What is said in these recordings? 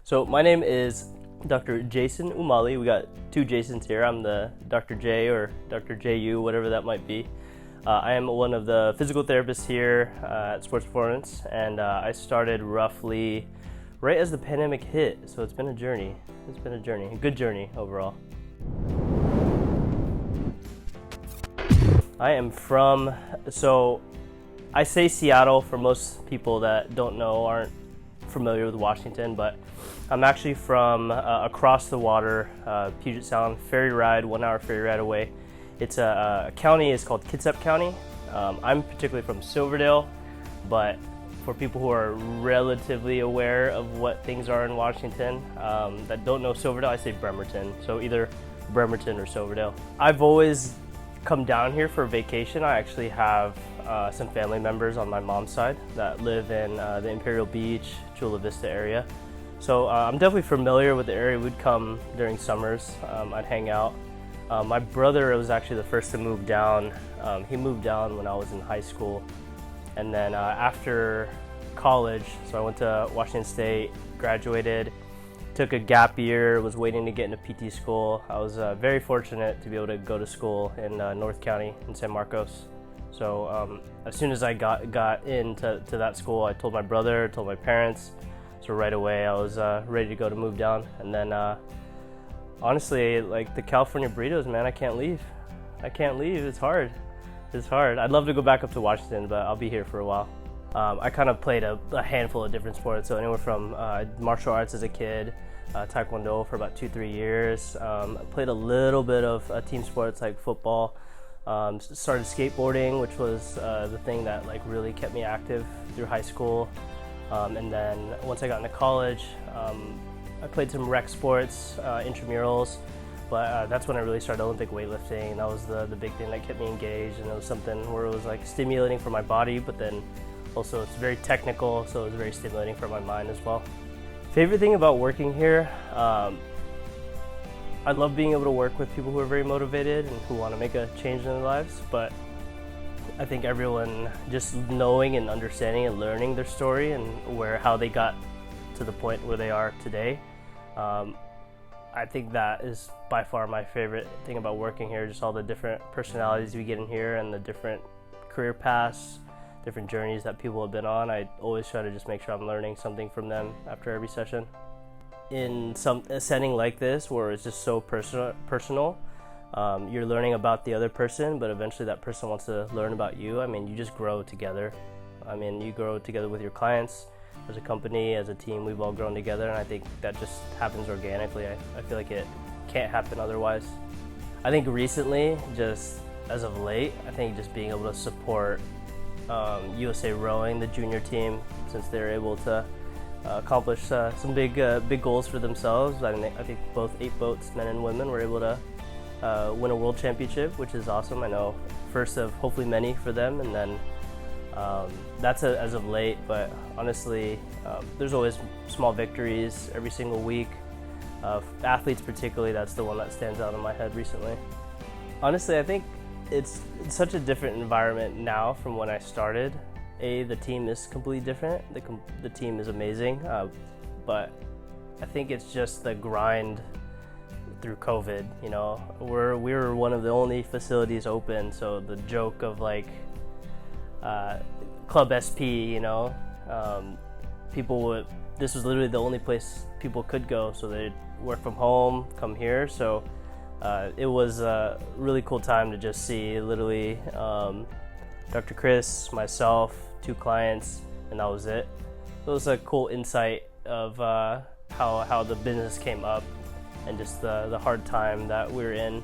So my name is Dr. Jason Umali. We got two Jasons here. I'm the Dr. J or Dr. JU, whatever that might be. I am one of the physical therapists here at Sports Performance, and I started roughly right as the pandemic hit. So it's been a journey. A good journey overall. I am from, so I say Seattle for most people that don't know, aren't familiar with Washington, but I'm actually from across the water, Puget Sound, ferry ride, 1 hour ferry ride away. It's a county, it's called Kitsap County. I'm particularly from Silverdale, but for people who are relatively aware of what things are in Washington that don't know Silverdale, I say Bremerton. So either Bremerton or Silverdale. I've always come down here for vacation. I actually have some family members on my mom's side that live in the Imperial Beach, Chula Vista area. So I'm definitely familiar with the area. We'd come during summers, I'd hang out. My brother was actually the first to move down. He moved down when I was in high school. And then after college, so I went to Washington State, graduated, took a gap year, was waiting to get into PT school. I was very fortunate to be able to go to school in North County in San Marcos. So as soon as I got into that school, I told my brother, told my parents. So right away I was ready to go to move down. And then honestly, like the California burritos, man, I can't leave. It's hard. I'd love to go back up to Washington, but I'll be here for a while. I kind of played a handful of different sports, so anywhere from martial arts as a kid, Taekwondo for about 2-3 years. Played a little bit of team sports like football. Started skateboarding, which was the thing that like really kept me active through high school. And then once I got into college, I played some rec sports, intramurals, but that's when I really started Olympic weightlifting. That was the big thing that kept me engaged, and it was something where it was like stimulating for my body, but then also it's very technical, so it was very stimulating for my mind as well. Favorite thing about working here, I love being able to work with people who are very motivated and who want to make a change in their lives, but I think everyone just knowing and understanding and learning their story and how they got to the point where they are today. I think that is by far my favorite thing about working here, just all the different personalities we get in here and the different career paths, different journeys that people have been on. I always try to just make sure I'm learning something from them after every session. In a setting like this where it's just so personal, you're learning about the other person, but eventually that person wants to learn about you. I mean, you just grow together. I mean, you grow together with your clients. As a company, as a team, we've all grown together, and I think that just happens organically. I feel like it can't happen otherwise. I think recently, just as of late, I think just being able to support USA Rowing, the junior team, since they're able to accomplish some big goals for themselves. I think both 8 boats, men and women, were able to win a world championship, which is awesome. I know first of hopefully many for them, and then that's as of late, but honestly, there's always small victories every single week. Athletes particularly, that's the one that stands out in my head recently. Honestly, I think it's such a different environment now from when I started. The team is completely different. The team is amazing, but I think it's just the grind through COVID. You know, we were one of the only facilities open, so the joke of like Club SP, you know, this was literally the only place people could go, so they'd work from home, come here. So it was a really cool time to just see literally Dr. Chris, myself, 2 clients, and that was it. It was a cool insight of how the business came up and just the hard time that we were in.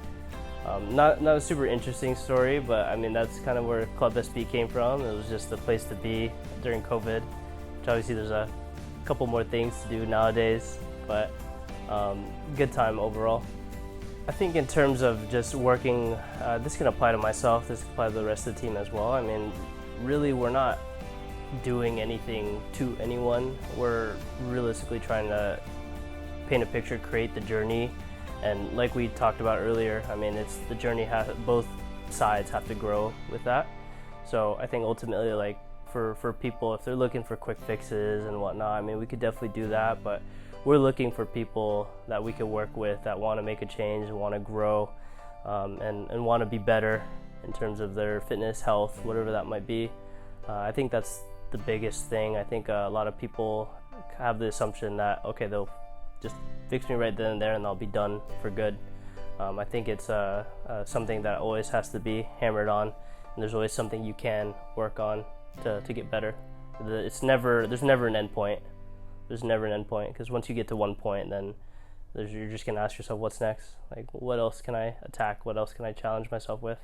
Not a super interesting story, but I mean that's kind of where Club SB came from. It was just the place to be during COVID, which obviously there's a couple more things to do nowadays, but good time overall. I think in terms of just working, this can apply to myself, this can apply to the rest of the team as well. I mean, really we're not doing anything to anyone. We're realistically trying to paint a picture, create the journey. And like we talked about earlier, I mean, it's the journey, both sides have to grow with that. So I think ultimately, like for people, if they're looking for quick fixes and whatnot, I mean, we could definitely do that, but we're looking for people that we can work with that want to make a change, want to grow, and want to be better in terms of their fitness, health, whatever that might be. I think that's the biggest thing. I think a lot of people have the assumption that, okay, they'll just fix me right then and there and I'll be done for good. I think it's something that always has to be hammered on, and there's always something you can work on to get better. There's never an end point. There's never an end point, because once you get to one point, then you're just gonna ask yourself, what's next? Like, what else can I attack? What else can I challenge myself with?